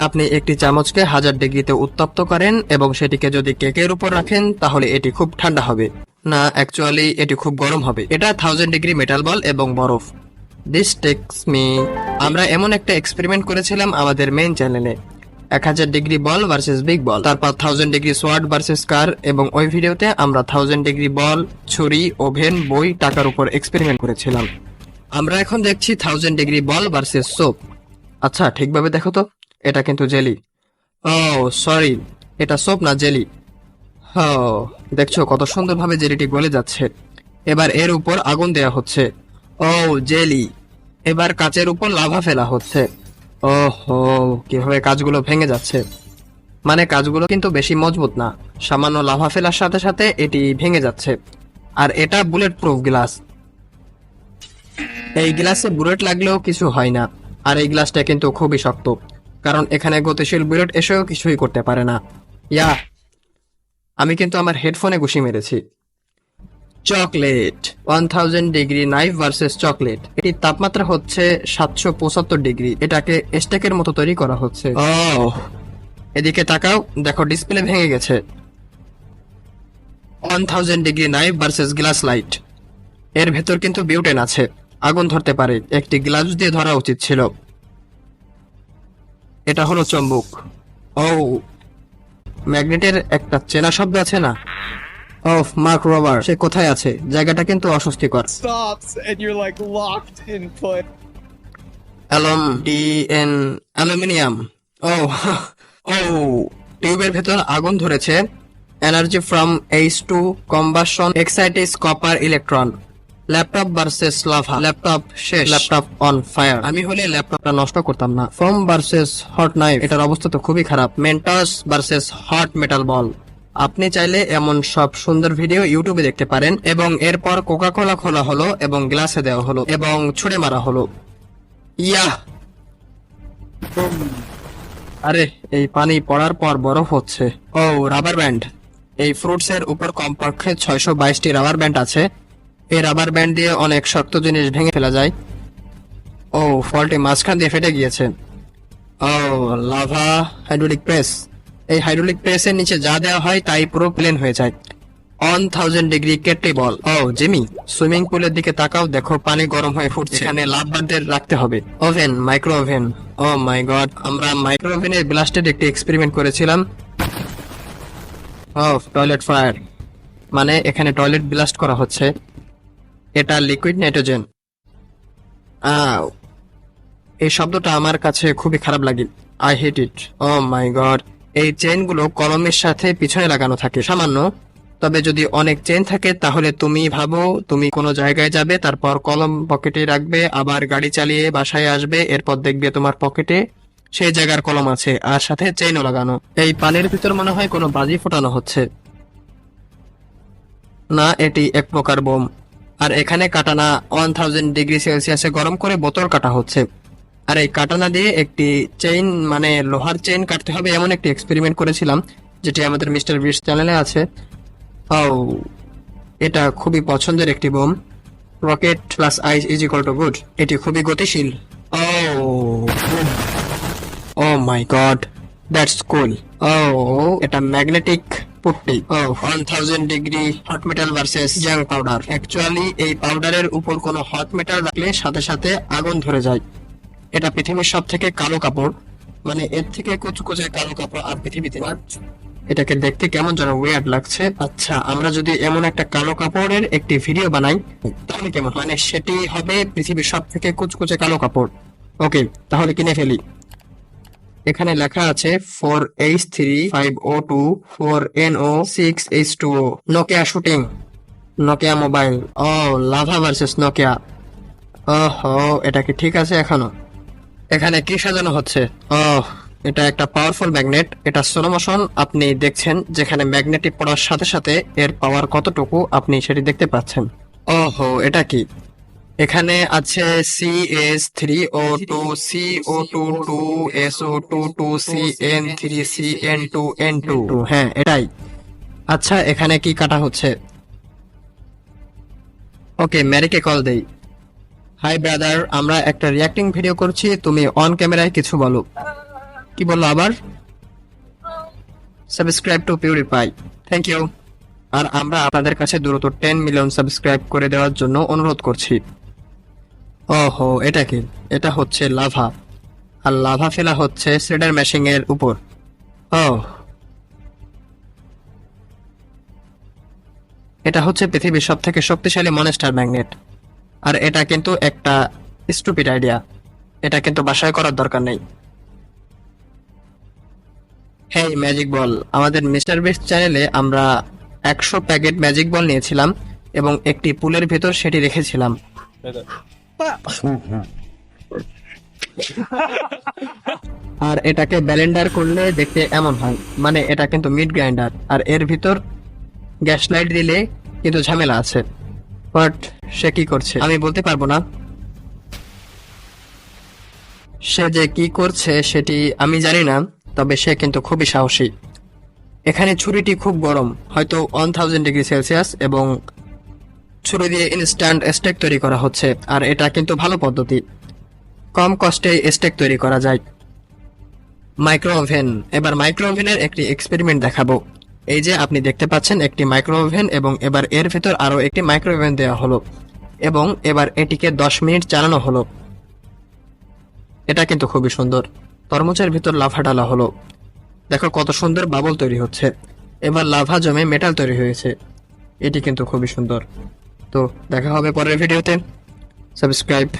আপনি একটি চামচকে 1000 ডিগ্রিতে উত্তপ্ত করেন এবং সেটিকে যদি কেকের উপর রাখেন তাহলে এটি খুব ঠান্ডা হবে। না, অ্যাকচুয়ালি এটি খুব গরম হবে। এটা 1000 ডিগ্রি মেটাল বল এবং বরফ। This takes me. আমরা এমন একটা এক্সপেরিমেন্ট করেছিলাম আমাদের মেইন চ্যানেলে, 1000 degree ball versus big ball, তারপর 1000 ডিগ্রি সোয়ার্ড ভার্সেস কার, এবং ওই ভিডিওতে আমরা 1000 ডিগ্রি বল, ছুরি, ওভেন, বই, টাকার উপর এক্সপেরিমেন্ট করেছিলাম। আমরা এখন দেখছি 1000 ডিগ্রি বল ভার্সেস সোপ। আচ্ছা, ঠিকভাবে দেখো তো, এটা কিন্তু জেলি। ও সরি, এটা সোপ না, জেলি। দেখছো কত সুন্দরভাবে জেলিটি গলে যাচ্ছে। এবার এর উপর আগুন দেয়া হচ্ছে। ও জেলি। এবার কাচের উপর লাভা ফেলা হচ্ছে। ওহো, কিভাবে কাজগুলো ভেঙে যাচ্ছে। মানে কাজগুলো কিন্তু বেশি মজবুত না, সামান্য লাভা ফেলার সাথে সাথে এটি ভেঙে যাচ্ছে। আর এটা বুলেট প্রুফ গ্লাস। এই গ্লাসে বুলেট লাগলেও কিছু হয় না। আর এই গ্লাসটা কিন্তু খুবই শক্ত, কারণ এখানে গতিশীল বুলেট এসেও কিছুই করতে পারে না। ইয়া, আমি কিন্তু আমার হেডফোনে ঘুষি মেরেছি। Chocolate, 1000 degree knife versus chocolate. এটির তাপমাত্রা হচ্ছে 775 ডিগ্রি। এটাকে স্টেকের মতো তৈরি করা হচ্ছে। এদিকে তাকাও, দেখো ডিসপ্লে ভেঙে গেছে। 1000 degree knife versus glass light. এর ভেতর কিন্তু বিউটেন আছে, আগুন ধরতে পারে। একটি গ্লাস দিয়ে ধরা উচিত ছিল। এটা হলো চম্বুক। ও, ম্যাগনেটের একটা চেনা শব্দ আছে না? মার্ক রবার, সে কোথায় আছে? জায়গাটা কিন্তু অস্বস্তিকর। stops and you're like locked in place. Aluminium. ও ও, টিউবের ভেতর আগুন ধরেছে। Energy from H2 combustion excites copper electron. Laptop versus lava. Laptop শেষ, ল্যাপটপ অন ফায়ার। আমি হলে ল্যাপটপটা নষ্ট করতাম না। ফোম ভার্সেস হট নাইফ, এটার অবস্থা তো খুবই খারাপ। মেন্টস ভার্সেস হট মেটাল বল। আপনি চাইলে এমন সব সুন্দর ভিডিও ইউটিউবে দেখতে পারেন। এবং এরপর কোকা কোলা খোলা হলো এবং গ্লাসে দেওয়া হলো এবং ছুঁড়ে মারা হলো। ইয়াহ, আরে এই পানি পড়ার পর বরফ হচ্ছে। ও রাবার ব্যান্ড। এই ফ্রুটস এর উপর কমপক্ষে 622টি রাবার ব্যান্ড আছে। এই রাবার ব্যান্ড দিয়ে অনেক শক্ত জিনিস ভেঙে ফেলা যায়। ও, ফলটি মাঝখান দিয়ে ফেটে গিয়েছে। ও লাভা হাইড্রোলিক প্রেস। এই হাইড্রোলিক প্রেসের নিচে যা দেওয়া হয় তাই পুরো প্লেন হয়ে যায়। 1000 ডিগ্রি কেটলি বল। ও জিমি, সুইমিং পুলের দিকে তাকাও, দেখো পানি গরম হয়ে ফুটছে। এখানে লাভ বাঁধদের রাখতে হবে। Oven, micro oven. Oh my god, আমরা মাইক্রো ওভেনের ব্লাস্টেড একটি এক্সপেরিমেন্ট করেছিলাম। টয়লেট ফায়ার, মানে এখানে টয়লেট ব্লাস্ট করা হচ্ছে। এটা লিকুইড নাইট্রোজেন। এই শব্দটা আমার কাছে খুবই খারাপ লাগে। I hate it. O my god, এই চেইনগুলো কলমের সাথে পিছনে লাগানো থাকে সামান্য। তবে যদি অনেক চেইন থাকে তাহলে তুমি ভাবো তুমি কোনো জায়গায় যাবে, তারপর কলম পকেটে রাখবে, আবার গাড়ি চালিয়ে বাসায় আসবে, এরপর দেখবে তোমার পকেটে সেই জায়গার কলম আছে আর সাথে চেইনও লাগানো। এই পানির ভিতর মনে হয় কোনো বাজি ফোটানো হচ্ছে। না, এটি এক প্রকার বোম। আর এখানে কাটানা 1000 ডিগ্রি সেলসিয়াসে গরম করে বোতল কাটা হচ্ছে। আর এই কাটানা দিয়ে একটি চেইন, মানে লোহার চেইন কাটতে হবে, এমন একটি এক্সপেরিমেন্ট করেছিলাম, যেটি আমাদের মিস্টার বিস্ট চ্যানেলে আছে। এটা খুবই পছন্দের একটি bomb. Rocket plus ice is equal to good. এটি খুবই গতিশীল। Oh my god, that's cool. এটা magnetic putty. 1000 degree hot metal versus জাং পাউডার। অ্যাকচুয়ালি এই পাউডারের উপর কোনো হট মেটাল রাখলে সাথে সাথে আগুন ধরে যায়। এটা পৃথিবীর সব থেকে কালো কাপড়, মানে এর থেকে কুচকুচে কালো কাপড় আর পৃথিবীতে না। এটাকে দেখতে কেমন যেন ওয়ার্ড লাগছে। আচ্ছা, আমরা যদি এমন একটা কালো কাপড়ের একটি ভিডিও বানাই তাহলে কেমন, মানে সেটি হবে পৃথিবীর সব থেকে কুচকুচে কালো কাপড়। ওকে, তাহলে কিনে ফেলি। এখানে লেখা আছে 4H3 5O2 4NO 6H2O। Nokia shooting, Nokia mobile. Lava versus Nokia. এটা কি ঠিক আছে এখনো? এখানে কি সাজানো হচ্ছে? এটা একটা পাওয়ারফুল ম্যাগনেট। এটা স্লো মোশন আপনি দেখছেন, যেখানে ম্যাগনেটিক পড়ার সাথে সাথে এর পাওয়ার কতটুকু আপনি সেটি দেখতে পাচ্ছেন। এটা কি? এখানে আছে CH3O2 CO2 2SO2 2CN3 CN2 N2। হ্যাঁ, এটাই। আচ্ছা, এখানে কি কাটা হচ্ছে? ওকে, ম্যারিকে কল দেই। হাই ব্রাদার, আমরা একটা রিয়াক্টিং ভিডিও করছি, তুমি অন ক্যামেরায় কিছু বলো। কি বললো আবার? Subscribe to purify. Thank you. আর আমরা আপনাদের কাছে দ্রুত 10 মিলিয়ন সাবস্ক্রাইব করে দেওয়ার জন্য অনুরোধ করছি। ওহো, এটা কি? এটা হচ্ছে লাভা, আর লাভা ফেলা হচ্ছে শ্রেডার মেশিং এর উপর। ও, এটা হচ্ছে পৃথিবীর সব থেকে শক্তিশালী মনস্টার ম্যাগনেট। আর এটা কিন্তু একটা স্টুপিড আইডিয়া, এটা কিন্তু বাসায় করার দরকার নেই। হেই ম্যাজিক বল, আমাদের মিস্টার বিস্ট চ্যানেলে আমরা 100 প্যাকেট ম্যাজিক বল নিয়েছিলাম এবং একটি পুলের ভেতর সেটি রেখেছিলাম। আর এটাকে ব্যালেন্ডার করলে দেখতে এমন হয়, মানে এটা কিন্তু মিড গ্রাইন্ডার, আর এর ভিতর গ্যাস লাইট দিলে কিন্তু ঝামেলা আছে। বাট সে কি করছে আমি বলতে পারবো না। সে যে কি করছে সেটি আমি জানি না, তবে সে কিন্তু খুবই সাহসী। এখানে ছুরিটি খুব গরম, হয়তো 1000 ডিগ্রি সেলসিয়াস, এবং ছুরি দিয়ে ইনস্ট্যান্ট স্টেক তৈরি করা হচ্ছে। আর এটা কিন্তু ভালো পদ্ধতি, কম কষ্টে স্টেক তৈরি করা যায়। মাইক্রো ওভেন, এবার মাইক্রো ওভেনের একটি এক্সপেরিমেন্ট দেখাবো। এই যে আপনি দেখতে পাচ্ছেন একটি মাইক্রো ওভেন, এবং এবার এর ভেতর আরো একটি মাইক্রো ওভেন দেওয়া হলো, এবং এবার এটিকে 10 মিনিট চালানো হলো। এটা কিন্তু খুবই সুন্দর। তরমুজের ভিতর লাভা ডালা হলো, দেখো কত সুন্দর বাবল তৈরি হচ্ছে। এবার লাভা জমে মেটাল তৈরি হয়েছে, এটি কিন্তু খুবই সুন্দর। তো দেখা হবে পরের ভিডিওতে। সাবস্ক্রাইব।